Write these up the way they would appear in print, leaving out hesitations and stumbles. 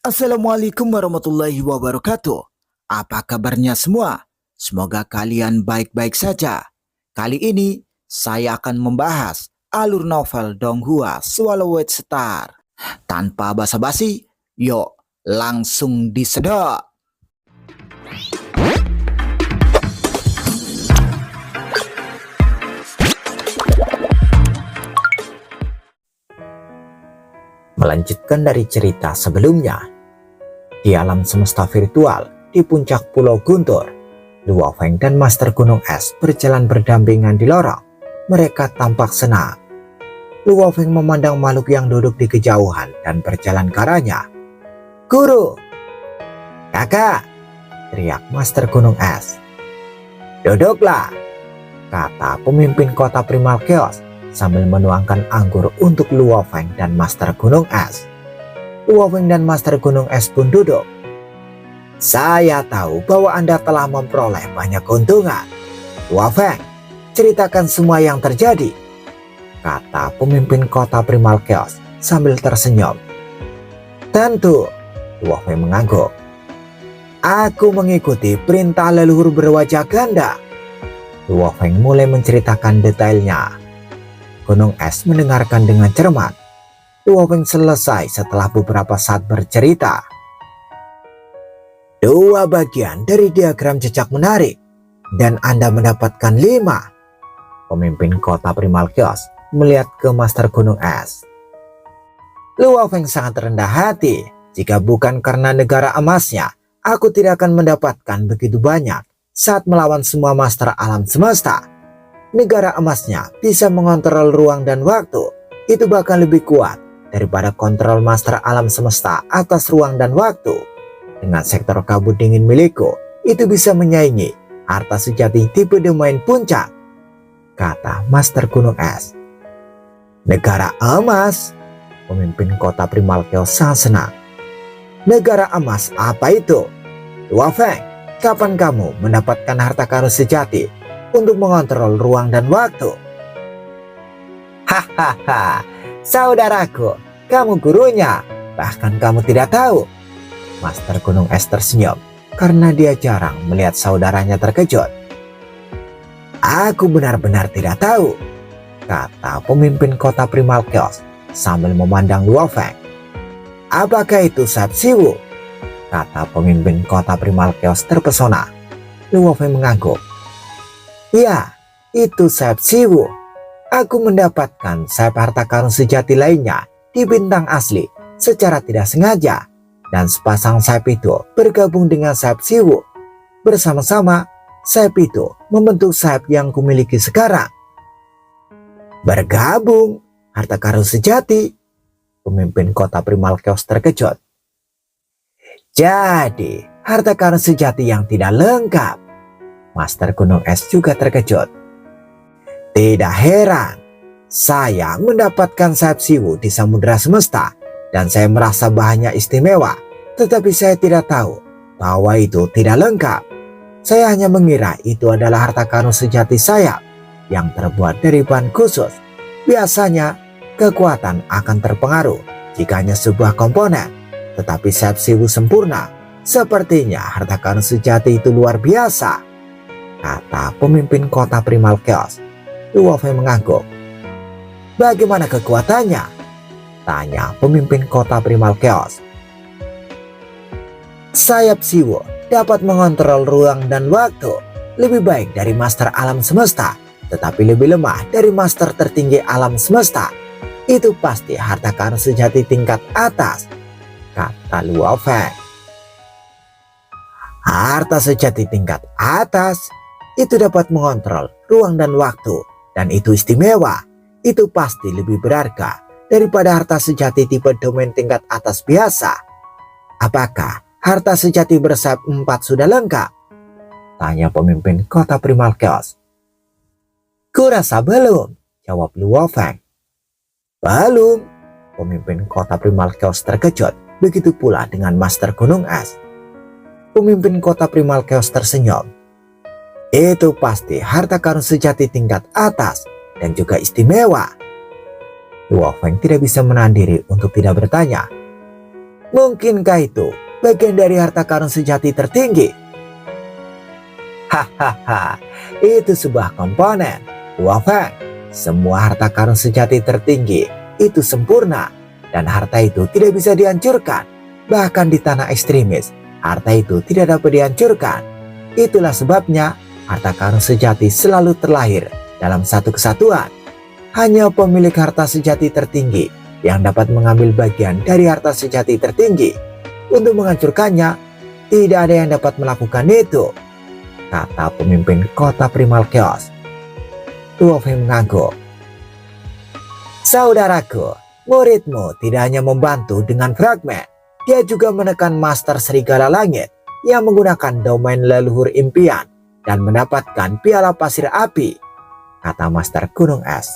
Assalamualaikum warahmatullahi wabarakatuh. Apa kabarnya semua? Semoga kalian baik-baik saja. Kali ini saya akan membahas alur novel Donghua Swallowed Star. Tanpa basa-basi, yuk langsung disedot. Melanjutkan dari cerita sebelumnya, di alam semesta virtual di puncak Pulau Guntur, Luo Feng dan Master Gunung Es berjalan berdampingan di lorong. Mereka tampak senang. Luo Feng memandang makhluk yang duduk di kejauhan dan berjalan ke arahnya. "Guru!" "Kakak!" teriak Master Gunung Es. "Duduklah," kata pemimpin kota Primal Chaos sambil menuangkan anggur untuk Luo Feng dan Master Gunung Es. Luo Feng dan Master Gunung Es pun duduk. "Saya tahu bahwa Anda telah memperoleh banyak keuntungan. Luo Feng, ceritakan semua yang terjadi," kata pemimpin kota Primal Chaos sambil tersenyum. "Tentu," Luo Feng mengangguk. "Aku mengikuti perintah leluhur berwajah ganda." Luo Feng mulai menceritakan detailnya. Gunung Es mendengarkan dengan cermat. Luo Feng selesai setelah beberapa saat bercerita. "Dua bagian dari diagram jejak menarik, dan Anda mendapatkan 5. Pemimpin kota Primal Chaos melihat ke Master Gunung Es. Luo Feng sangat rendah hati. Jika bukan karena negara emasnya, aku tidak akan mendapatkan begitu banyak saat melawan semua master alam semesta. Negara emasnya bisa mengontrol ruang dan waktu. Itu bahkan lebih kuat daripada kontrol master alam semesta atas ruang dan waktu. Dengan sektor kabut dingin milikku, itu bisa menyaingi harta sejati tipe domain puncak," kata Master Gunung Es. "Negara emas?" Pemimpin kota Primal Chaos sangat senang. "Negara emas apa itu? Luo Feng, kapan kamu mendapatkan harta karun sejati untuk mengontrol ruang dan waktu?" "Hahaha, saudaraku, kamu gurunya, bahkan kamu tidak tahu." Master Gunung Es tersenyum karena dia jarang melihat saudaranya terkejut. "Aku benar-benar tidak tahu," kata pemimpin kota Primal Chaos sambil memandang Luo Feng. "Apakah itu Sayap Siwu?" kata pemimpin kota Primal Chaos terpesona. Luo Feng mengangguk. "Ya, itu Sayap Siwu. Aku mendapatkan sayap harta karun sejati lainnya di bintang asli secara tidak sengaja, dan sepasang sayap itu bergabung dengan Sayap Siwu. Bersama-sama, sayap itu membentuk sayap yang kumiliki sekarang." "Bergabung? Harta karun sejati?" Pemimpin kota Primal Chaos terkejut. "Jadi, harta karun sejati yang tidak lengkap?" Master Gunung Es juga terkejut. "Tidak heran. Saya mendapatkan sayap Siwu di samudera semesta dan saya merasa bahannya istimewa, tetapi saya tidak tahu bahwa itu tidak lengkap. Saya hanya mengira itu adalah harta karun sejati sayap yang terbuat dari bahan khusus. Biasanya kekuatan akan terpengaruh jika hanya sebuah komponen, tetapi sayap Siwu sempurna. Sepertinya harta karun sejati itu luar biasa," kata pemimpin kota Primal Chaos. Luo Feng mengangguk. "Bagaimana kekuatannya?" tanya pemimpin kota Primal Chaos. "Sayap Siwu dapat mengontrol ruang dan waktu lebih baik dari master alam semesta, tetapi lebih lemah dari master tertinggi alam semesta. Itu pasti harta karun sejati tingkat atas," kata Luo Feng. "Harta sejati tingkat atas? Itu dapat mengontrol ruang dan waktu, dan itu istimewa. Itu pasti lebih berharga daripada harta sejati tipe domain tingkat atas biasa. Apakah harta sejati bersayap 4 sudah lengkap?" tanya pemimpin kota Primal Chaos. "Kurasa belum," jawab Luo Feng. "Belum?" Pemimpin kota Primal Chaos terkejut. Begitu pula dengan Master Gunung Es. Pemimpin kota Primal Chaos tersenyum. "Itu pasti harta karun sejati tingkat atas dan juga istimewa." Luo Feng tidak bisa menahan diri untuk tidak bertanya. Mungkinkah itu bagian dari harta karun sejati tertinggi? Hahaha, itu sebuah komponen. Luo Feng, semua harta karun sejati tertinggi itu sempurna, dan harta itu tidak bisa dihancurkan. Bahkan di tanah ekstremis, harta itu tidak dapat dihancurkan. Itulah sebabnya harta karun sejati selalu terlahir dalam satu kesatuan. Hanya pemilik harta sejati tertinggi yang dapat mengambil bagian dari harta sejati tertinggi. Untuk menghancurkannya, tidak ada yang dapat melakukan itu, kata pemimpin kota Primal Chaos. Luo Feng mengangguk. Saudaraku, muridmu tidak hanya membantu dengan fragmen, dia juga menekan Master Serigala Langit yang menggunakan domain leluhur impian dan mendapatkan piala pasir api, kata Master Gunung Es.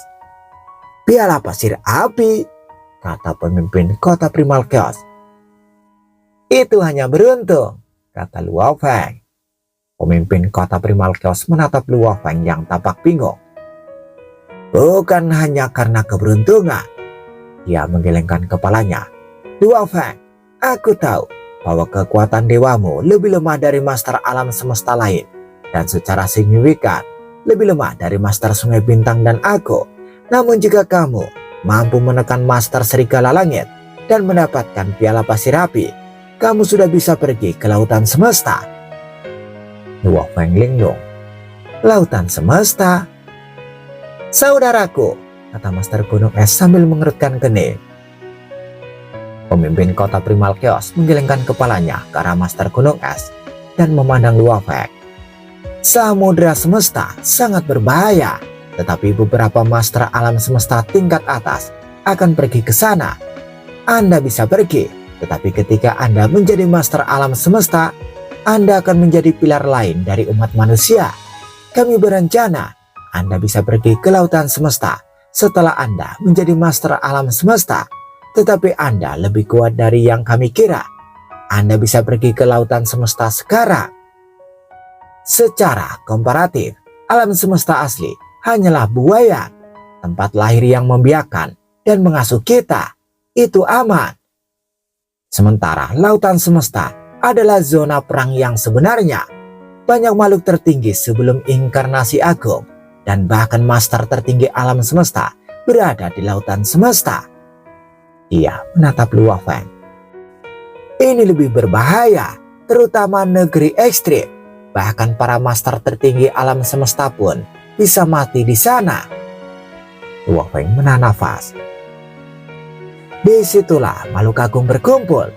Piala pasir api, kata pemimpin kota Primal Chaos. Itu hanya beruntung, kata Luo Feng. Pemimpin kota Primal Chaos menatap Luo Feng yang tampak bingung. Bukan hanya karena keberuntungan, dia menggelengkan kepalanya. Luo Feng, aku tahu bahwa kekuatan dewamu lebih lemah dari master alam semesta lain, dan secara signifikan lebih lemah dari master sungai bintang dan aku. Namun jika kamu mampu menekan Master Serigala Langit dan mendapatkan piala pasir api, kamu sudah bisa pergi ke lautan semesta. Luo Feng linglung. Lautan semesta? Saudaraku, kata Master Gunung Es sambil mengerutkan kening. Pemimpin kota Primal Chaos menggelengkan kepalanya ke arah Master Gunung Es dan memandang Luo Feng. Samudra semesta sangat berbahaya, tetapi beberapa master alam semesta tingkat atas akan pergi ke sana. Anda bisa pergi, tetapi ketika Anda menjadi master alam semesta, Anda akan menjadi pilar lain dari umat manusia. Kami berencana Anda bisa pergi ke lautan semesta setelah Anda menjadi master alam semesta, tetapi Anda lebih kuat dari yang kami kira. Anda bisa pergi ke lautan semesta sekarang. Secara komparatif, alam semesta asli hanyalah buaya, tempat lahir yang membiarkan dan mengasuh kita. Itu aman. Sementara lautan semesta adalah zona perang yang sebenarnya. Banyak makhluk tertinggi sebelum inkarnasi agung dan bahkan master tertinggi alam semesta berada di lautan semesta. Ia menatap Luo Feng. Ini lebih berbahaya, terutama negeri ekstrim. Bahkan para master tertinggi alam semesta pun bisa mati di sana. Luo Feng menahan nafas. Disitulah makhluk agung berkumpul,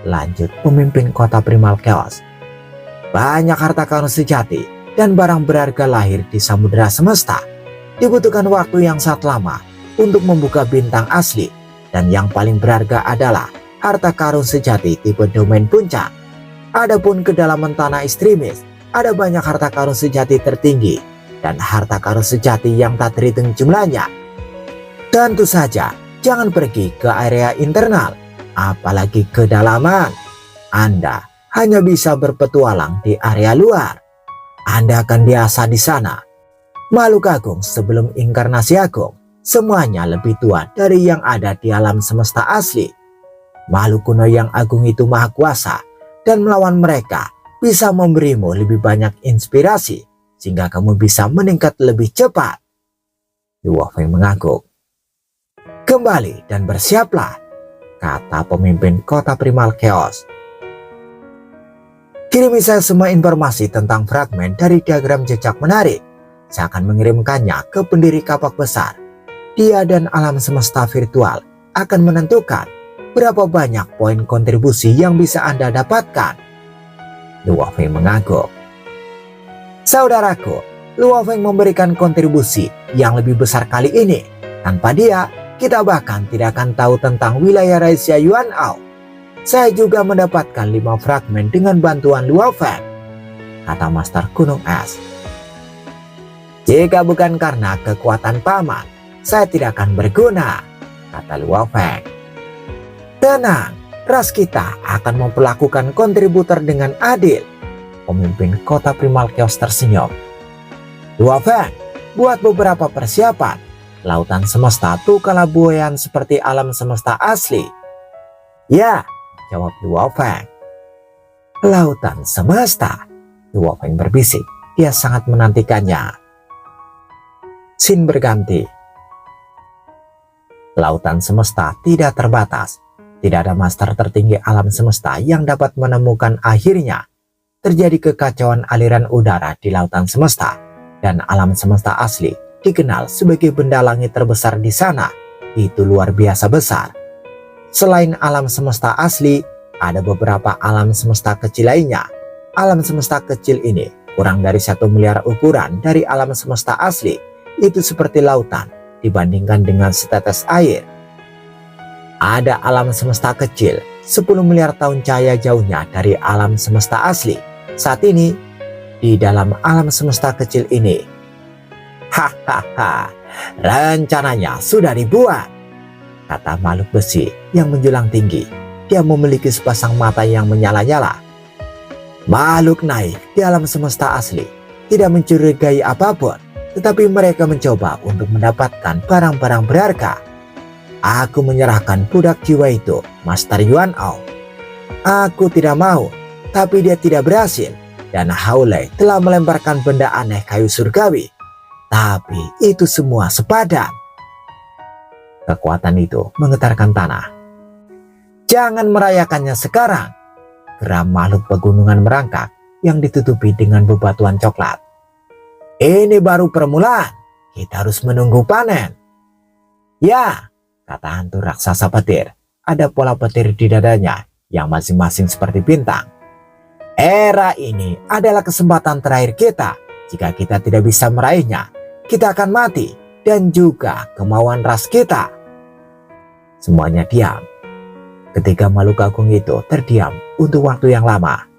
lanjut pemimpin kota Primal Chaos. Banyak harta karun sejati dan barang berharga lahir di samudera semesta. Dibutuhkan waktu yang sangat lama untuk membuka bintang asli, dan yang paling berharga adalah harta karun sejati tipe domain puncak. Adapun kedalaman tanah ekstremis, ada banyak harta karun sejati tertinggi dan harta karun sejati yang tak terhitung jumlahnya. Tentu saja, jangan pergi ke area internal, apalagi kedalaman. Anda hanya bisa berpetualang di area luar. Anda akan biasa di sana. Makhluk agung sebelum inkarnasi agung, semuanya lebih tua dari yang ada di alam semesta asli. Makhluk kuno yang agung itu maha kuasa, dan melawan mereka bisa memberimu lebih banyak inspirasi, sehingga kamu bisa meningkat lebih cepat. Luo Feng mengangguk. Kembali dan bersiaplah, kata pemimpin kota Primal Chaos. Kirimi saya semua informasi tentang fragmen dari diagram jejak menarik. Saya akan mengirimkannya ke pendiri kapak besar. Dia dan alam semesta virtual akan menentukan berapa banyak poin kontribusi yang bisa Anda dapatkan. Luo Feng mengangguk. Saudaraku, Luo Feng memberikan kontribusi yang lebih besar kali ini. Tanpa dia, kita bahkan tidak akan tahu tentang wilayah rahasia Yuan Ao. Saya juga mendapatkan 5 fragmen dengan bantuan Luo Feng, kata Master Gunung Es. Jika bukan karena kekuatan paman, saya tidak akan berguna, kata Luo Feng. Tenang, ras kita akan memperlakukan kontributor dengan adil. Pemimpin kota Primal Chaos tersenyum. Luo Feng, buat beberapa persiapan. Lautan semesta bukanlah buayan seperti alam semesta asli. Ya, jawab Luo Feng. Lautan semesta, Luo Feng berbisik. Dia sangat menantikannya. Scene berganti. Lautan semesta tidak terbatas. Tidak ada master tertinggi alam semesta yang dapat menemukan akhirnya. Terjadi kekacauan aliran udara di lautan semesta, dan alam semesta asli dikenal sebagai benda langit terbesar di sana. Itu luar biasa besar. Selain alam semesta asli, ada beberapa alam semesta kecil lainnya. Alam semesta kecil ini kurang dari 1 miliar ukuran dari alam semesta asli. Itu seperti lautan dibandingkan dengan setetes air. Ada alam semesta kecil 10 miliar tahun cahaya jauhnya dari alam semesta asli. Saat ini di dalam alam semesta kecil ini, hahaha, rencananya sudah dibuat, kata makhluk besi yang menjulang tinggi. Dia memiliki sepasang mata yang menyala-nyala. Makhluk naik di alam semesta asli tidak mencurigai apapun, tetapi mereka mencoba untuk mendapatkan barang-barang berharga. Aku menyerahkan budak jiwa itu, Master Yuan Ao. Aku tidak mau, tapi dia tidak berhasil, dan Haolei telah melemparkan benda aneh kayu surgawi. Tapi itu semua sepadan. Kekuatan itu menggetarkan tanah. Jangan merayakannya sekarang, geram makhluk pegunungan merangkak yang ditutupi dengan bebatuan coklat. Ini baru permulaan, kita harus menunggu panen. Ya, kata hantu raksasa petir. Ada pola petir di dadanya yang masing-masing seperti bintang. Era ini adalah kesempatan terakhir kita. Jika kita tidak bisa meraihnya, kita akan mati, dan juga kemauan ras kita. Semuanya diam. Ketika makhluk agung itu terdiam untuk waktu yang lama.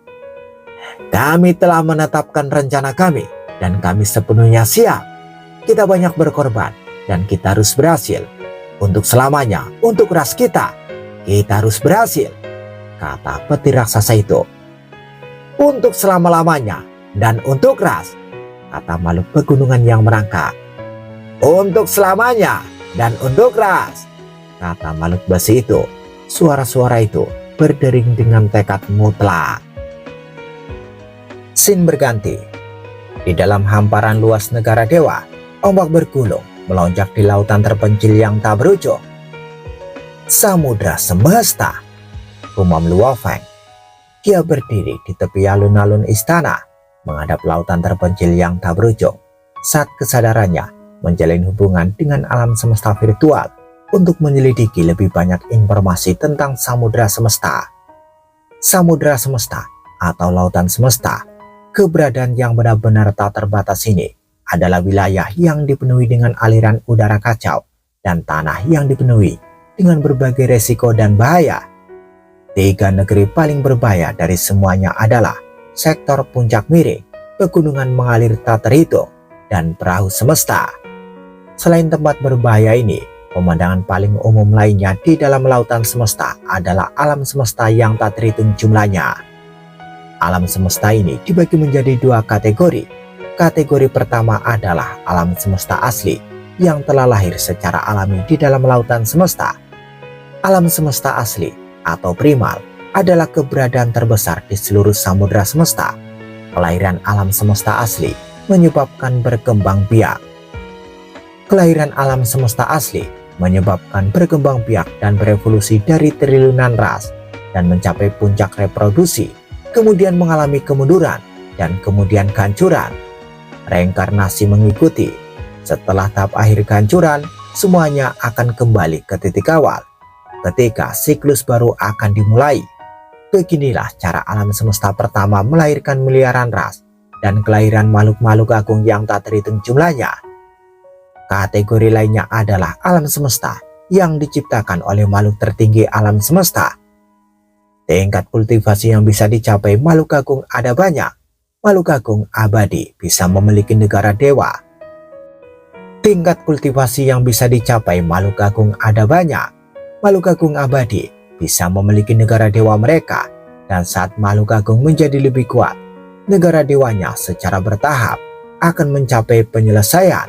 Kami telah menetapkan rencana kami, dan kami sepenuhnya siap. Kita banyak berkorban, dan kita harus berhasil. Untuk selamanya, untuk ras kita, kita harus berhasil, kata petir raksasa itu. Untuk selama-lamanya, dan untuk ras, kata makhluk pegunungan yang merangkak. Untuk selamanya, dan untuk ras, kata makhluk besi itu. Suara-suara itu berdering dengan tekad mutlak. Scene berganti. Di dalam hamparan luas negara dewa, ombak bergulung melonjak di lautan terpencil yang tak berujung. Samudra semesta, gumam Luo Feng. Dia berdiri di tepi alun-alun istana, menghadap lautan terpencil yang tak berujung. Saat kesadarannya menjalin hubungan dengan alam semesta virtual untuk menyelidiki lebih banyak informasi tentang samudra semesta. Samudra semesta atau lautan semesta, keberadaan yang benar-benar tak terbatas ini, adalah wilayah yang dipenuhi dengan aliran udara kacau dan tanah yang dipenuhi dengan berbagai resiko dan bahaya. 3 negeri paling berbahaya dari semuanya adalah sektor puncak miring, pegunungan mengalir tak terhitung, dan perahu semesta. Selain tempat berbahaya ini, pemandangan paling umum lainnya di dalam lautan semesta adalah alam semesta yang tak terhitung jumlahnya. Alam semesta ini dibagi menjadi 2 kategori. Kategori pertama adalah alam semesta asli yang telah lahir secara alami di dalam lautan semesta. Alam semesta asli atau primal adalah keberadaan terbesar di seluruh samudra semesta. Kelahiran alam semesta asli menyebabkan berkembang biak. Kelahiran alam semesta asli menyebabkan berkembang biak dan berevolusi dari triliunan ras dan mencapai puncak reproduksi, kemudian mengalami kemunduran dan kemudian kehancuran. Reinkarnasi mengikuti. Setelah tahap akhir kehancuran, semuanya akan kembali ke titik awal ketika siklus baru akan dimulai. Beginilah cara alam semesta pertama melahirkan miliaran ras dan kelahiran makhluk-makhluk agung yang tak terhitung jumlahnya. Kategori lainnya adalah alam semesta yang diciptakan oleh makhluk tertinggi alam semesta. Tingkat kultivasi yang bisa dicapai makhluk agung ada banyak. Makhluk agung abadi bisa memiliki negara dewa. Tingkat kultivasi yang bisa dicapai makhluk agung ada banyak. Makhluk agung abadi bisa memiliki negara dewa mereka, dan saat makhluk agung menjadi lebih kuat, negara dewanya secara bertahap akan mencapai penyelesaian.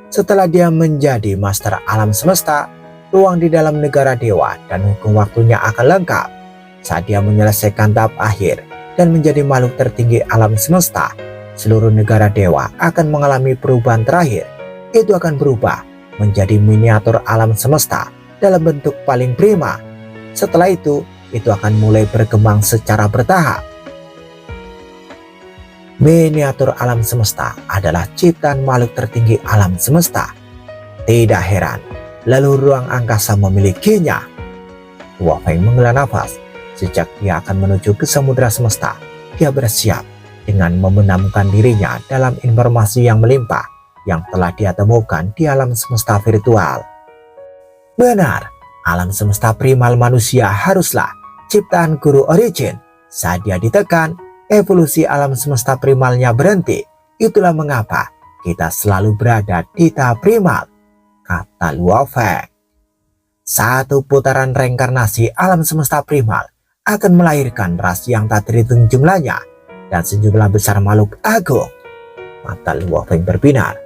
Setelah dia menjadi master alam semesta, ruang di dalam negara dewa dan hukum waktunya akan lengkap. saat dia menyelesaikan tahap akhir dan menjadi makhluk tertinggi alam semesta, seluruh negara dewa akan mengalami perubahan terakhir. Itu akan berubah menjadi miniatur alam semesta dalam bentuk paling prima. Setelah itu akan mulai berkembang secara bertahap. Miniatur alam semesta adalah ciptaan makhluk tertinggi alam semesta. Tidak heran, lalu ruang angkasa memilikinya. Hua Feng menghela nafas. Sejak dia akan menuju ke samudera semesta, dia bersiap dengan membenamkan dirinya dalam informasi yang melimpah yang telah dia temukan di alam semesta virtual. Benar, alam semesta primal manusia haruslah ciptaan guru origin. Saat dia ditekan, evolusi alam semesta primalnya berhenti. Itulah mengapa kita selalu berada di tahap primal, kata Hua Feng. Satu putaran reinkarnasi alam semesta primal akan melahirkan ras yang tak terhitung jumlahnya dan sejumlah besar makhluk agung. Mata Hua Feng berbinar.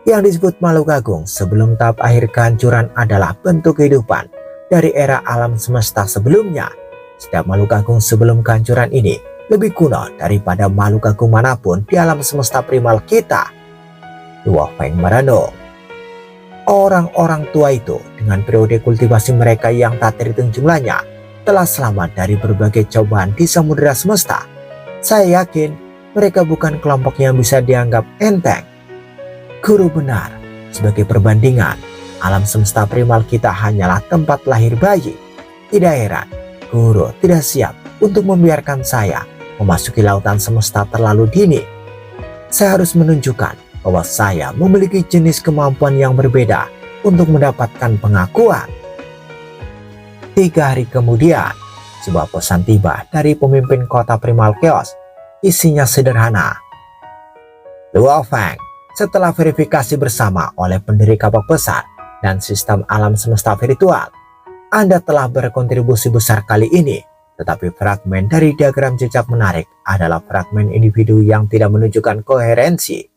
Yang disebut makhluk agung sebelum tahap akhir kehancuran adalah bentuk kehidupan dari era alam semesta sebelumnya. Setiap makhluk agung sebelum kehancuran ini lebih kuno daripada makhluk agung manapun di alam semesta primal kita. Hua Feng merenung. Orang-orang tua itu dengan periode kultivasi mereka yang tak terhitung jumlahnya telah selamat dari berbagai cobaan di samudera semesta. Saya yakin mereka bukan kelompok yang bisa dianggap enteng. Guru benar, sebagai perbandingan, alam semesta primal kita hanyalah tempat lahir bayi. Tidak heran, Guru tidak siap untuk membiarkan saya memasuki lautan semesta terlalu dini. Saya harus menunjukkan bahwa saya memiliki jenis kemampuan yang berbeda untuk mendapatkan pengakuan. 3 hari kemudian, sebuah pesan tiba dari pemimpin kota primal chaos. Isinya sederhana. Hua Feng, setelah verifikasi bersama oleh pendiri kapak besar dan sistem alam semesta virtual, Anda telah berkontribusi besar kali ini. Tetapi fragmen dari diagram jejak menarik adalah fragmen individu yang tidak menunjukkan koherensi.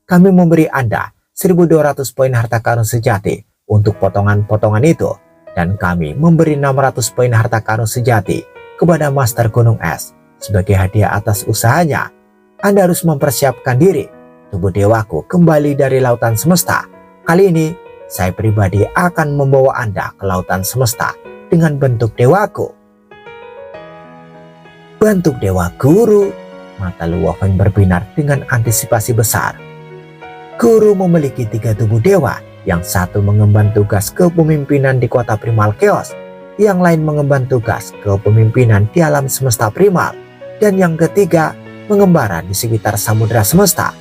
Kami memberi Anda 1.200 poin harta karun sejati untuk potongan-potongan itu. Dan kami memberi 600 poin harta karun sejati kepada Master Gunung Es sebagai hadiah atas usahanya. Anda harus mempersiapkan diri. Tubuh dewaku kembali dari lautan semesta. Kali ini, saya pribadi akan membawa Anda ke lautan semesta dengan bentuk dewaku. Bentuk dewa guru? Mata Hua Feng berbinar dengan antisipasi besar. Guru memiliki 3 tubuh dewa. Yang satu mengemban tugas kepemimpinan di kota primal chaos, yang lain mengemban tugas kepemimpinan di alam semesta primal, dan yang ketiga mengembara di sekitar samudera semesta.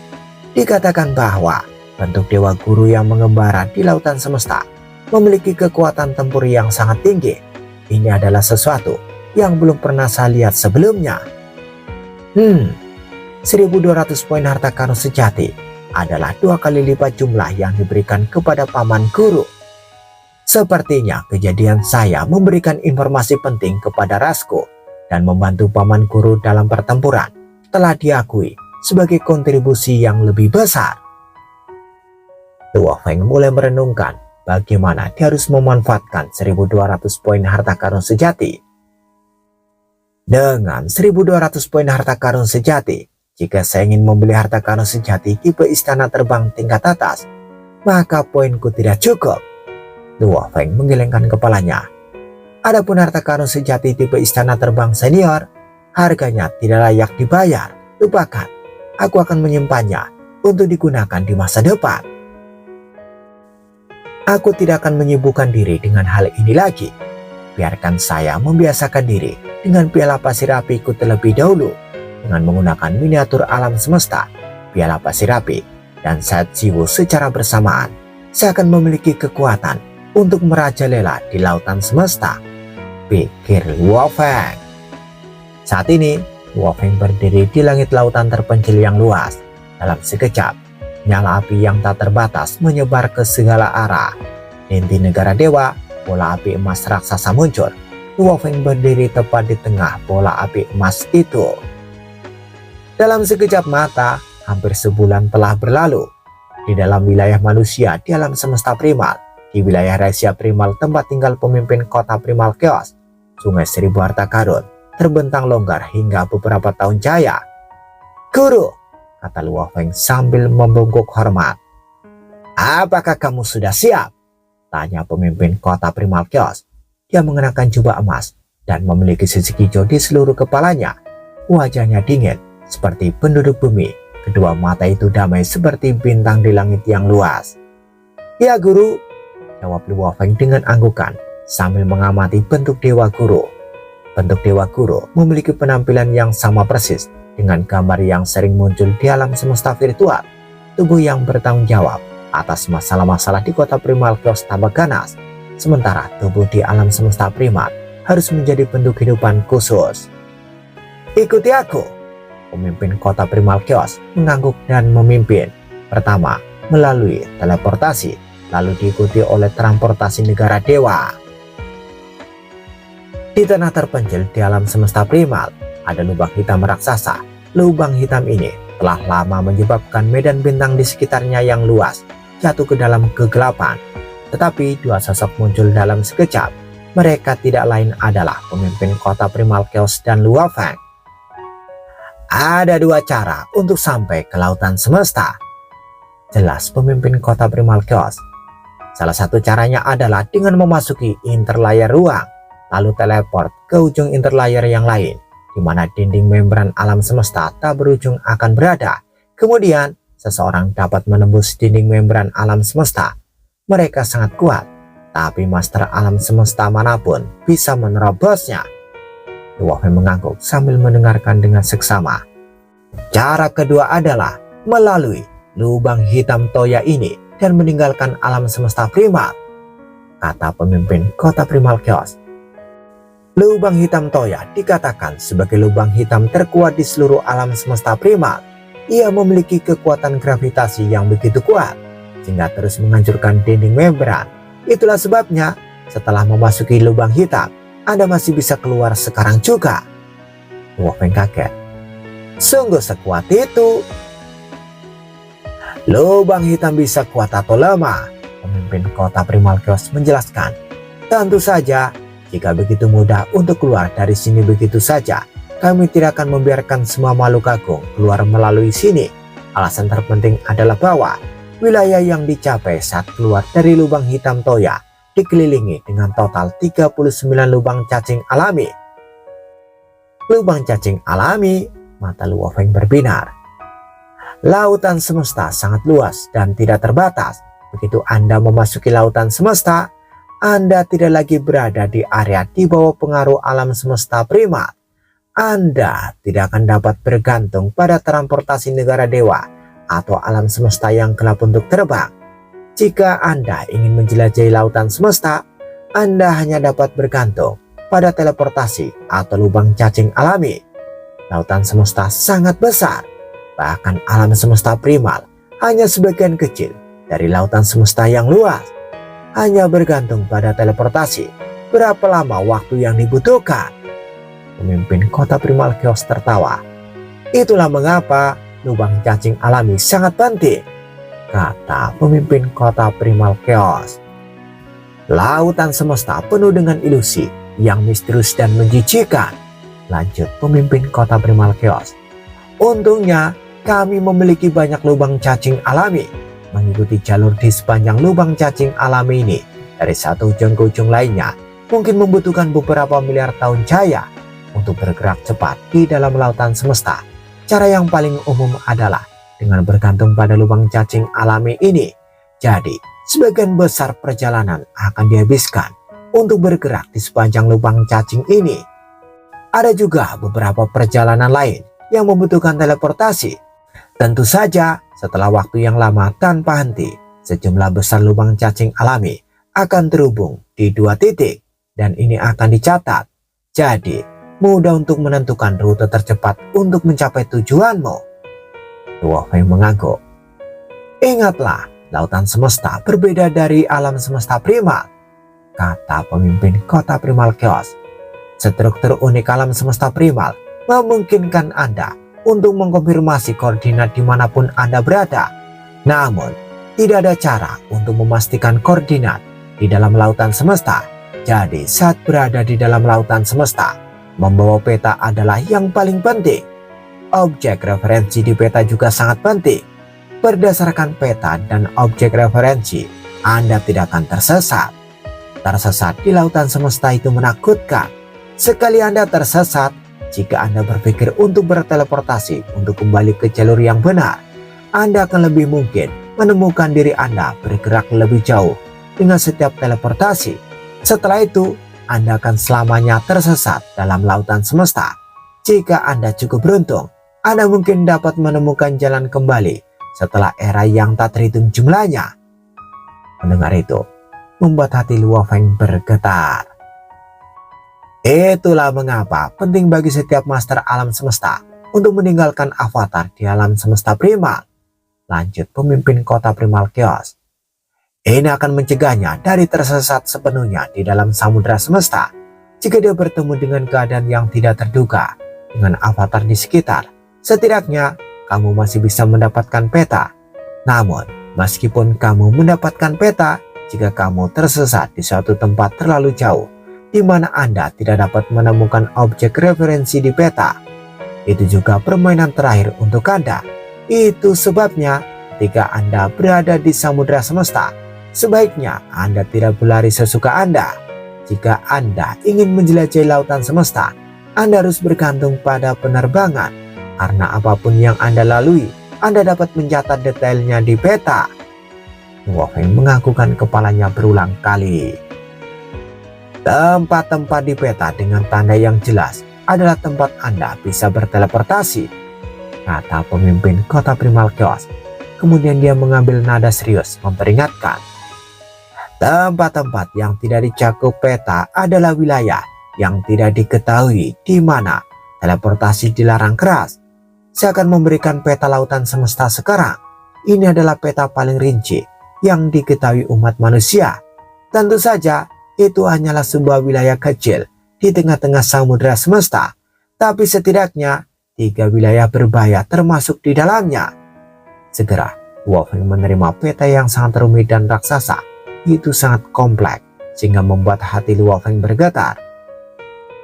Dikatakan bahwa bentuk dewa guru yang mengembara di lautan semesta memiliki kekuatan tempur yang sangat tinggi. Ini adalah sesuatu yang belum pernah saya lihat sebelumnya. 1.200 poin harta karun sejati adalah 2 kali lipat jumlah yang diberikan kepada paman guru. Sepertinya kejadian saya memberikan informasi penting kepada rasku dan membantu paman guru dalam pertempuran telah diakui sebagai kontribusi yang lebih besar. Hua Feng mulai merenungkan bagaimana dia harus memanfaatkan 1.200 poin harta karun sejati. Dengan 1.200 poin harta karun sejati, jika saya ingin membeli harta karun sejati tipe istana terbang tingkat atas, maka poinku tidak cukup. Hua Feng menggelengkan kepalanya. Adapun harta karun sejati tipe istana terbang senior, harganya tidak layak dibayar. Lupakan, aku akan menyimpannya untuk digunakan di masa depan. Aku tidak akan menyibukkan diri dengan hal ini lagi. Biarkan saya membiasakan diri dengan piala pasir apiku terlebih dahulu. Dengan menggunakan miniatur alam semesta, piala pasir api, dan set jiwa secara bersamaan, saya akan memiliki kekuatan untuk merajalela di lautan semesta, pikir Hua Feng. Saat ini, Hua Feng berdiri di langit lautan terpencil yang luas. Dalam sekejap, nyala api yang tak terbatas menyebar ke segala arah. Di negara dewa, bola api emas raksasa muncul. Hua Feng berdiri tepat di tengah bola api emas itu. Dalam sekejap mata, hampir sebulan telah berlalu. Di dalam wilayah manusia di alam semesta primal, di wilayah rahasia primal tempat tinggal pemimpin kota primal chaos, Sungai Seribu Harta Karun terbentang longgar hingga beberapa tahun jaya. "Guru," kata Luo Feng sambil membungkuk hormat. "Apakah kamu sudah siap?" tanya pemimpin kota Primal Chaos. Dia mengenakan jubah emas dan memiliki sisik hijau di seluruh kepalanya. Wajahnya dingin seperti penduduk bumi. Kedua mata itu damai seperti bintang di langit yang luas. "Ya guru," jawab Luo Feng dengan anggukan sambil mengamati bentuk Dewa Guru. Bentuk Dewa Guru memiliki penampilan yang sama persis dengan gambar yang sering muncul di alam semesta virtual. Tubuh yang bertanggung jawab atas masalah-masalah di kota Primal Chaos tambah ganas. Sementara tubuh di alam semesta primat harus menjadi bentuk kehidupan khusus. "Ikuti aku," pemimpin kota Primal Chaos mengangguk dan memimpin. Pertama, melalui teleportasi, lalu diikuti oleh transportasi negara dewa. Di tanah terpencil di alam semesta primal, ada lubang hitam raksasa. Lubang hitam ini telah lama menyebabkan medan bintang di sekitarnya yang luas jatuh ke dalam kegelapan. Tetapi dua sosok muncul dalam sekejap. Mereka tidak lain adalah pemimpin kota Primal Chaos dan Luo Feng. "Ada dua cara untuk sampai ke lautan semesta," jelas pemimpin kota Primal Chaos. "Salah satu caranya adalah dengan memasuki interlayer ruang, lalu teleport ke ujung interlayer yang lain, di mana dinding membran alam semesta tak berujung akan berada. Kemudian, seseorang dapat menembus dinding membran alam semesta. Mereka sangat kuat, tapi master alam semesta manapun bisa menerobosnya." Luo Feng mengangguk sambil mendengarkan dengan seksama. "Cara kedua adalah melalui lubang hitam Toya ini dan meninggalkan alam semesta primal," kata pemimpin kota Primal Chaos. Lubang hitam Toya dikatakan sebagai lubang hitam terkuat di seluruh alam semesta primal. Ia memiliki kekuatan gravitasi yang begitu kuat sehingga terus menghancurkan dinding membran. Itulah sebabnya setelah memasuki lubang hitam, Anda masih bisa keluar sekarang juga. Luo Feng kaget. "Sungguh sekuat itu?" "Lubang hitam bisa kuat atau lemah," pemimpin kota Primal Chaos menjelaskan. "Tentu saja, jika begitu mudah untuk keluar dari sini begitu saja, kami tidak akan membiarkan semua makhluk agung keluar melalui sini. Alasan terpenting adalah bahwa wilayah yang dicapai saat keluar dari lubang hitam Toya dikelilingi dengan total 39 lubang cacing alami." "Lubang cacing alami?" Mata Luo Feng berbinar. "Lautan semesta sangat luas dan tidak terbatas. Begitu Anda memasuki lautan semesta, Anda tidak lagi berada di area di bawah pengaruh alam semesta primat. Anda tidak akan dapat bergantung pada transportasi negara dewa atau alam semesta yang gelap untuk terbang. Jika Anda ingin menjelajahi lautan semesta, Anda hanya dapat bergantung pada teleportasi atau lubang cacing alami. Lautan semesta sangat besar, bahkan alam semesta primal hanya sebagian kecil dari lautan semesta yang luas. Hanya bergantung pada teleportasi. Berapa lama waktu yang dibutuhkan?" Pemimpin kota Primal Chaos tertawa. "Itulah mengapa lubang cacing alami sangat penting," kata pemimpin kota Primal Chaos. "Lautan semesta penuh dengan ilusi yang misterius dan menjijikan," lanjut pemimpin kota Primal Chaos. "Untungnya kami memiliki banyak lubang cacing alami. Mengikuti jalur di sepanjang lubang cacing alami ini dari satu ujung ke ujung lainnya mungkin membutuhkan beberapa miliar tahun jaya. Untuk bergerak cepat di dalam lautan semesta, cara yang paling umum adalah dengan bergantung pada lubang cacing alami ini. Jadi, sebagian besar perjalanan akan dihabiskan untuk bergerak di sepanjang lubang cacing ini. Ada juga beberapa perjalanan lain yang membutuhkan teleportasi. Tentu saja, setelah waktu yang lama tanpa henti, sejumlah besar lubang cacing alami akan terhubung di dua titik, dan ini akan dicatat. Jadi, mudah untuk menentukan rute tercepat untuk mencapai tujuanmu." Luo Feng mengangguk. "Ingatlah, lautan semesta berbeda dari alam semesta primal," kata pemimpin kota Primal Chaos. "Struktur unik alam semesta primal memungkinkan Anda untuk mengkonfirmasi koordinat dimanapun Anda berada. Namun, tidak ada cara untuk memastikan koordinat di dalam lautan semesta. Jadi saat berada di dalam lautan semesta, membawa peta adalah yang paling penting. Objek referensi di peta juga sangat penting. Berdasarkan peta dan objek referensi, Anda tidak akan tersesat. Tersesat di lautan semesta itu menakutkan. Sekali Anda tersesat, jika Anda berpikir untuk berteleportasi untuk kembali ke jalur yang benar, Anda akan lebih mungkin menemukan diri Anda bergerak lebih jauh dengan setiap teleportasi. Setelah itu, Anda akan selamanya tersesat dalam lautan semesta. Jika Anda cukup beruntung, Anda mungkin dapat menemukan jalan kembali setelah era yang tak terhitung jumlahnya. Mendengar itu, membuat hati Luo Feng bergetar. Itulah mengapa penting bagi setiap master alam semesta untuk meninggalkan avatar di alam semesta primal. Lanjut pemimpin kota primal Chaos. Ini akan mencegahnya dari tersesat sepenuhnya di dalam samudera semesta. Jika dia bertemu dengan keadaan yang tidak terduga dengan avatar di sekitar, setidaknya kamu masih bisa mendapatkan peta. Namun, meskipun kamu mendapatkan peta, jika kamu tersesat di suatu tempat terlalu jauh, di mana Anda tidak dapat menemukan objek referensi di peta, itu juga permainan terakhir untuk Anda. Itu sebabnya, ketika Anda berada di samudera semesta, sebaiknya Anda tidak berlari sesuka Anda. Jika Anda ingin menjelajahi lautan semesta, Anda harus bergantung pada penerbangan. Karena apapun yang Anda lalui, Anda dapat mencatat detailnya di peta. Luo Feng menganggukkan kepalanya berulang kali. Tempat-tempat di peta dengan tanda yang jelas adalah tempat Anda bisa berteleportasi, kata pemimpin kota primal Chaos. Kemudian dia mengambil nada serius memperingatkan. Tempat-tempat yang tidak dicakup peta adalah wilayah yang tidak diketahui di mana teleportasi dilarang keras. Saya akan memberikan peta lautan semesta sekarang. Ini adalah peta paling rinci yang diketahui umat manusia. Tentu saja itu hanyalah sebuah wilayah kecil di tengah-tengah samudera semesta. Tapi setidaknya 3 wilayah berbahaya termasuk di dalamnya. Segera Luo Feng menerima peta yang sangat rumit dan raksasa. Itu sangat kompleks sehingga membuat hati Luo Feng bergetar.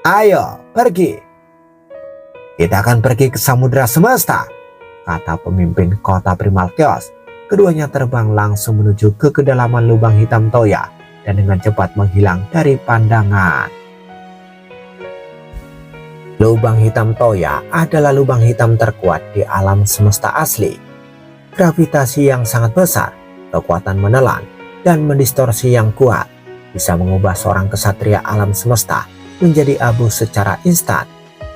Ayo pergi. Kita akan pergi ke samudera semesta, kata pemimpin kota primal Chaos. Keduanya terbang langsung menuju ke kedalaman lubang hitam Toya dan dengan cepat menghilang dari pandangan. Lubang hitam Toya adalah lubang hitam terkuat di alam semesta asli. Gravitasi yang sangat besar, kekuatan menelan, dan mendistorsi yang kuat bisa mengubah seorang kesatria alam semesta menjadi abu secara instan.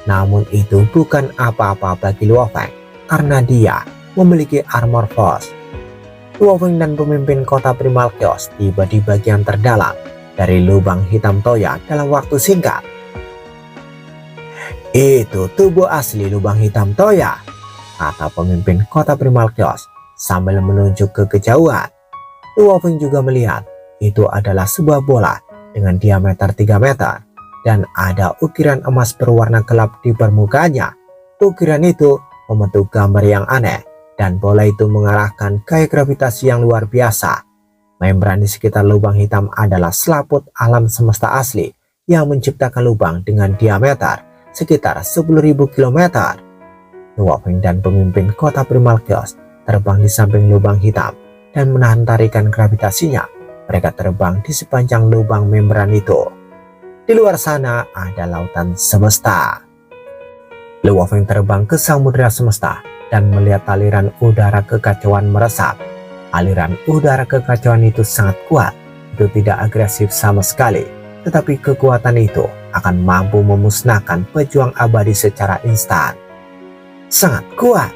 Namun itu bukan apa-apa bagi Luo Feng karena dia memiliki armor force. Luo Feng dan pemimpin kota primal Chaos tiba di bagian terdalam dari lubang hitam Toya dalam waktu singkat. Itu tubuh asli lubang hitam Toya, kata pemimpin kota primal Chaos sambil menunjuk ke kejauhan. Luo Feng juga melihat itu adalah sebuah bola dengan diameter 3 meter. Dan ada ukiran emas berwarna gelap di permukaannya. Ukiran itu membentuk gambar yang aneh, dan bola itu mengarahkan gaya gravitasi yang luar biasa. Membran di sekitar lubang hitam adalah selaput alam semesta asli yang menciptakan lubang dengan diameter sekitar 10.000 km. Luo Feng dan pemimpin kota primal Chaos terbang di samping lubang hitam dan menahan tarikan gravitasinya. Mereka terbang di sepanjang lubang membran itu. Di luar sana ada lautan semesta. Luo Feng terbang ke samudera semesta dan melihat aliran udara kekacauan meresap. Aliran udara kekacauan itu sangat kuat. Itu tidak agresif sama sekali, tetapi kekuatan itu akan mampu memusnahkan pejuang abadi secara instan. Sangat kuat,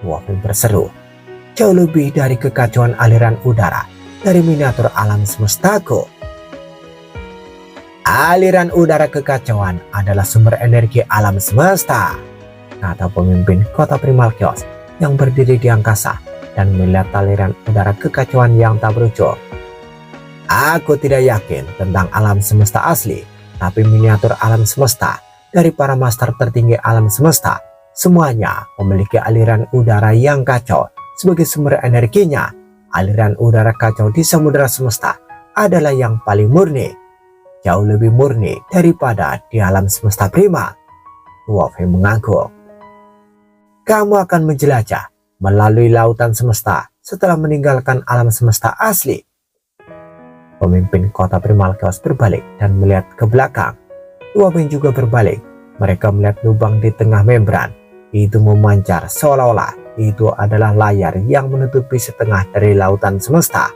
Luo Feng berseru. Jauh lebih dari kekacauan aliran udara dari miniatur alam semestaku. Aliran udara kekacauan adalah sumber energi alam semesta, kata pemimpin kota primal Chaos yang berdiri di angkasa dan melihat aliran udara kekacauan yang tak berujung. Aku tidak yakin tentang alam semesta asli, tapi miniatur alam semesta dari para master tertinggi alam semesta, semuanya memiliki aliran udara yang kacau sebagai sumber energinya. Aliran udara kacau di samudera semesta adalah yang paling murni. jauh lebih murni daripada di alam semesta prima. Luo Feng mengangguk. Kamu akan menjelajah melalui lautan semesta setelah meninggalkan alam semesta asli. Pemimpin kota Primal Chaos berbalik dan melihat ke belakang. Luo Feng juga berbalik. Mereka melihat lubang di tengah membran. Itu memancar seolah-olah itu adalah layar yang menutupi setengah dari lautan semesta.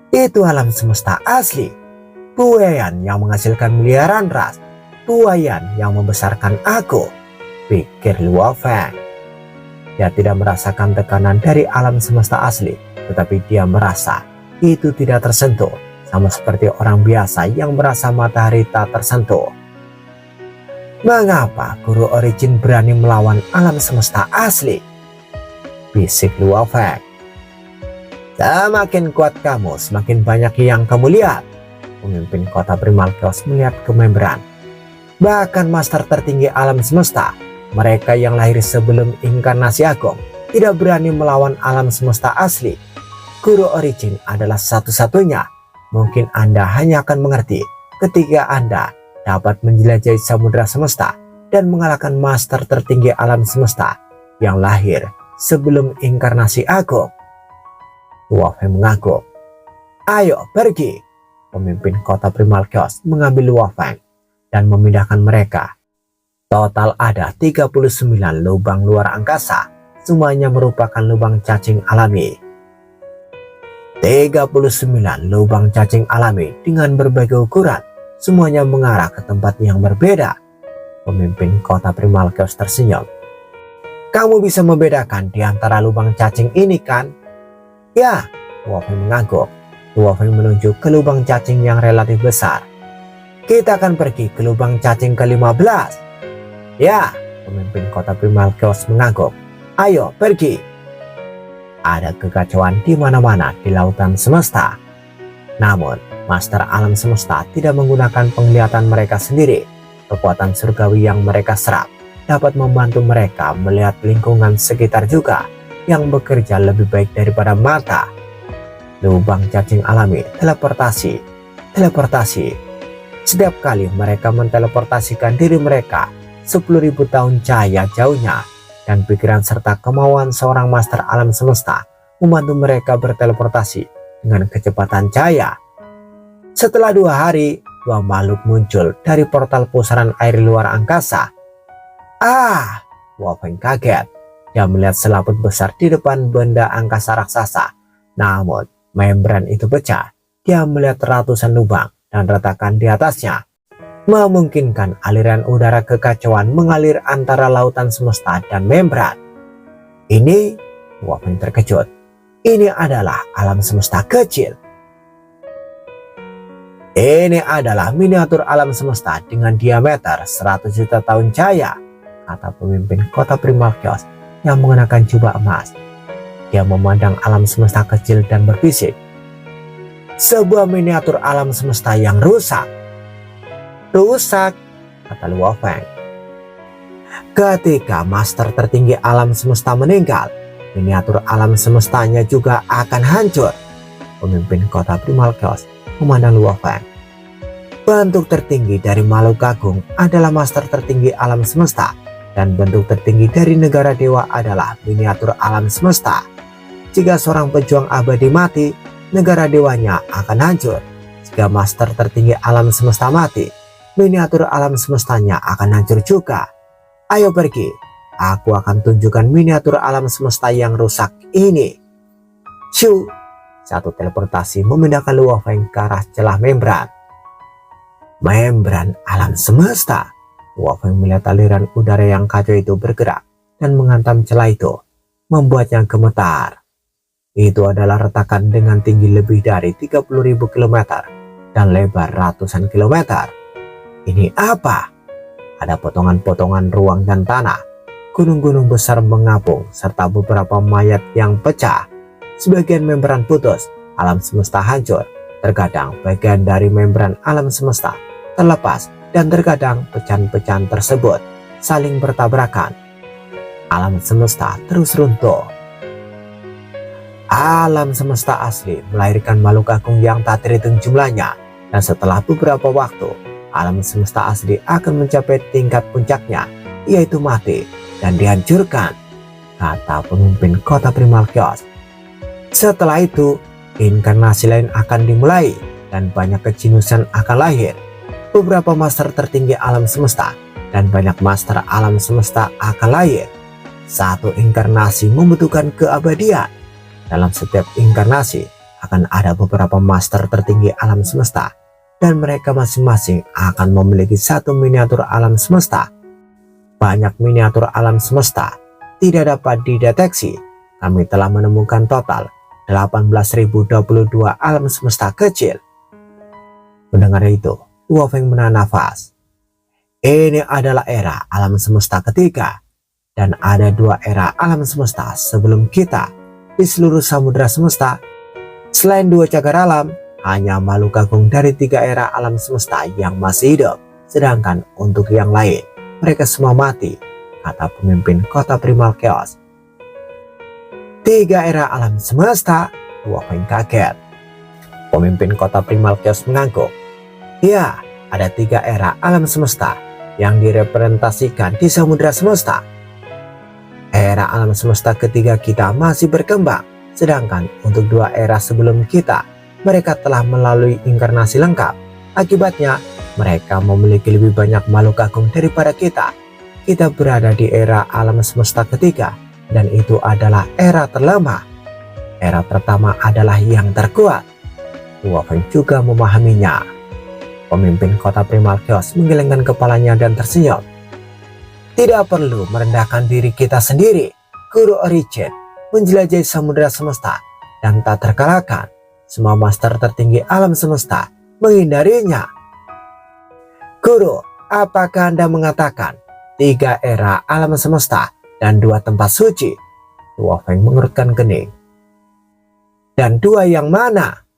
Itu alam semesta asli. Buayan yang menghasilkan miliaran ras. Buayan yang membesarkan aku, pikir Luo Feng. Dia tidak merasakan tekanan dari alam semesta asli, tetapi dia merasa itu tidak tersentuh, sama seperti orang biasa yang merasa matahari tak tersentuh. Mengapa Guru Origin berani melawan alam semesta asli? Bisik Luo Feng. Semakin kuat kamu, semakin banyak yang kamu lihat. Pemimpin kota Primal Chaos melihat ke membran. Bahkan master tertinggi alam semesta, mereka yang lahir sebelum inkarnasi agung, tidak berani melawan alam semesta asli. Guru Origin adalah satu-satunya. Mungkin Anda hanya akan mengerti ketika Anda dapat menjelajahi samudera semesta dan mengalahkan master tertinggi alam semesta yang lahir sebelum inkarnasi agung. Luo Feng mengangguk. Ayo pergi. Pemimpin kota Primal Chaos mengambil Luo Feng dan memindahkan mereka. Total ada 39 lubang luar angkasa, semuanya merupakan lubang cacing alami. 39 lubang cacing alami dengan berbagai ukuran, semuanya mengarah ke tempat yang berbeda. Pemimpin kota Primal Chaos tersenyum. Kamu bisa membedakan di antara lubang cacing ini kan? Ya, Luo Feng mengangguk. Luo Feng menunjuk ke lubang cacing yang relatif besar. Kita akan pergi ke lubang cacing ke-15. Ya, pemimpin kota Primal Chaos mengangguk. Ayo pergi. Ada kekacauan di mana-mana di lautan semesta. Namun, master alam semesta tidak menggunakan penglihatan mereka sendiri. Kekuatan surgawi yang mereka serap dapat membantu mereka melihat lingkungan sekitar juga yang bekerja lebih baik daripada mata. Lubang cacing alami, teleportasi. Setiap kali mereka menteleportasikan diri mereka 10.000 tahun cahaya jauhnya, dan pikiran serta kemauan seorang master alam semesta membantu mereka berteleportasi dengan kecepatan cahaya. Setelah 2 hari, 2 makhluk muncul dari portal pusaran air luar angkasa. Luo Feng kaget. Dia melihat selaput besar di depan benda angkasa raksasa. Namun, membran itu pecah. Dia melihat ratusan lubang dan retakan di atasnya, memungkinkan aliran udara kekacauan mengalir antara lautan semesta dan membran. Ini, Luo Feng terkejut. Ini adalah alam semesta kecil. Ini adalah miniatur alam semesta dengan diameter 100 juta tahun cahaya, kata pemimpin kota Primal Chaos yang mengenakan jubah emas. Dia memandang alam semesta kecil dan berbisik. Sebuah miniatur alam semesta yang rusak, kata Luo Feng. Ketika master tertinggi alam semesta meninggal, miniatur alam semestanya juga akan hancur. Pemimpin kota Primal Chaos memandang Luo Feng. Bentuk tertinggi dari makhluk agung adalah master tertinggi alam semesta, dan bentuk tertinggi dari negara dewa adalah miniatur alam semesta. Jika seorang pejuang abadi mati, negara dewanya akan hancur. Jika master tertinggi alam semesta mati, miniatur alam semestanya akan hancur juga. Ayo pergi, aku akan tunjukkan miniatur alam semesta yang rusak ini. Shoo! Satu teleportasi memindahkan Luo Feng ke arah celah membran. Membran alam semesta. Luo Feng melihat aliran udara yang kacau itu bergerak dan menghantam celah itu, membuatnya gemetar. Itu adalah retakan dengan tinggi lebih dari 30.000 km dan lebar ratusan kilometer. Ini apa? Ada potongan-potongan ruang dan tanah, gunung-gunung besar mengapung, serta beberapa mayat yang pecah. Sebagian membran putus, alam semesta hancur. Terkadang bagian dari membran alam semesta terlepas, dan terkadang pecahan-pecahan tersebut saling bertabrakan. Alam semesta terus runtuh. Alam semesta asli melahirkan makhluk agung yang tak terhitung jumlahnya. Dan setelah beberapa waktu, alam semesta asli akan mencapai tingkat puncaknya, yaitu mati dan dihancurkan, kata pemimpin kota Primal Chaos. Setelah itu, inkarnasi lain akan dimulai dan banyak kejeniusan akan lahir. Beberapa master tertinggi alam semesta dan banyak master alam semesta akan lahir. Satu inkarnasi membutuhkan keabadian. Dalam setiap inkarnasi akan ada beberapa master tertinggi alam semesta dan mereka masing-masing akan memiliki satu miniatur alam semesta. Banyak miniatur alam semesta tidak dapat dideteksi. Kami telah menemukan total 18.022 alam semesta kecil. Mendengar itu, Luo Feng menahan nafas. Ini adalah era alam semesta ketiga, dan ada dua era alam semesta sebelum kita di seluruh samudera semesta. Selain dua cagar alam, hanya makhluk agung dari tiga era alam semesta yang masih hidup, sedangkan untuk yang lain, mereka semua mati, kata pemimpin kota Primal Chaos. Tiga era alam semesta, Luo Feng kaget. Pemimpin kota Primal Chaos mengangguk. Ya, ada tiga era alam semesta yang direpresentasikan di samudera semesta. Era alam semesta ketiga kita masih berkembang, sedangkan untuk dua era sebelum kita, mereka telah melalui inkarnasi lengkap. Akibatnya, mereka memiliki lebih banyak makhluk agung daripada kita. Kita berada di era alam semesta ketiga, dan itu adalah era terlemah. Era pertama adalah yang terkuat. Luo Feng juga memahaminya. Pemimpin kota Primal Chaos menggelengkan kepalanya dan tersenyum. Tidak perlu merendahkan diri kita sendiri. Guru Origin menjelajahi samudera semesta dan tak terkalahkan. Semua master tertinggi alam semesta menghindarinya. Guru, apakah Anda mengatakan tiga era alam semesta dan dua tempat suci? Luo Feng mengerutkan kening. Dan dua yang mana?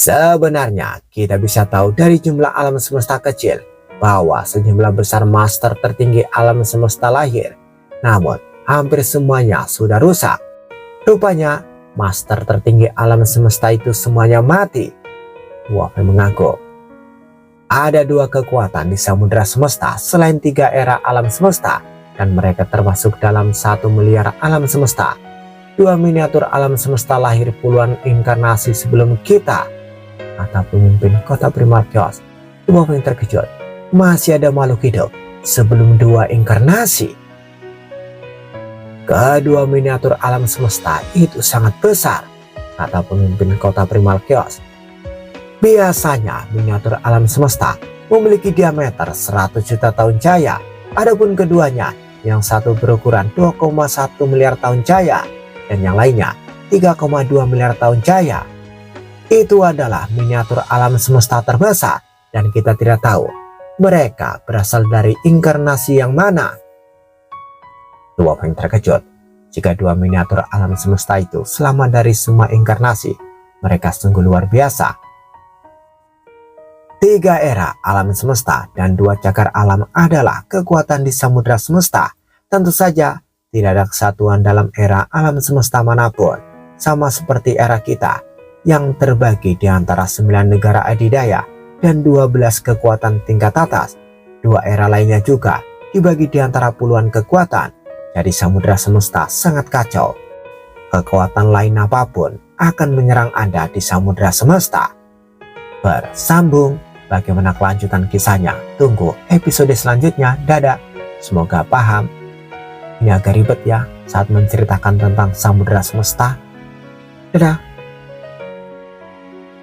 Sebenarnya kita bisa tahu dari jumlah alam semesta kecil bahwa sejumlah besar master tertinggi alam semesta lahir. Namun hampir semuanya sudah rusak. Rupanya master tertinggi alam semesta itu semuanya mati. Luo Feng mengangguk. Ada dua kekuatan di samudera semesta selain tiga era alam semesta, dan mereka termasuk dalam 1 miliar alam semesta. Dua miniatur alam semesta lahir puluhan inkarnasi sebelum kita, kata pemimpin kota Primal Chaos. Luo Feng terkejut. Masih ada makhluk hidup sebelum dua inkarnasi. Kedua miniatur alam semesta itu sangat besar, kata pemimpin kota Primal Chaos. Biasanya miniatur alam semesta memiliki diameter 100 juta tahun cahaya. Adapun keduanya, yang satu berukuran 2,1 miliar tahun cahaya dan yang lainnya 3,2 miliar tahun cahaya. Itu adalah miniatur alam semesta terbesar dan kita tidak tahu mereka berasal dari inkarnasi yang mana. Luo Feng terkejut. Jika dua miniatur alam semesta itu selamat dari semua inkarnasi, mereka sungguh luar biasa. Tiga era alam semesta dan dua cagar alam adalah kekuatan di samudera semesta. Tentu saja tidak ada kesatuan dalam era alam semesta manapun, sama seperti era kita yang terbagi di antara 9 negara adidaya dan 12 kekuatan tingkat atas. Dua era lainnya juga dibagi di antara puluhan kekuatan. Jadi samudera semesta sangat kacau. Kekuatan lain apapun akan menyerang Anda di samudera semesta. Bersambung, bagaimana kelanjutan kisahnya? Tunggu episode selanjutnya. Dadah. Semoga paham. Ini agak ribet ya saat menceritakan tentang samudera semesta. Dadah.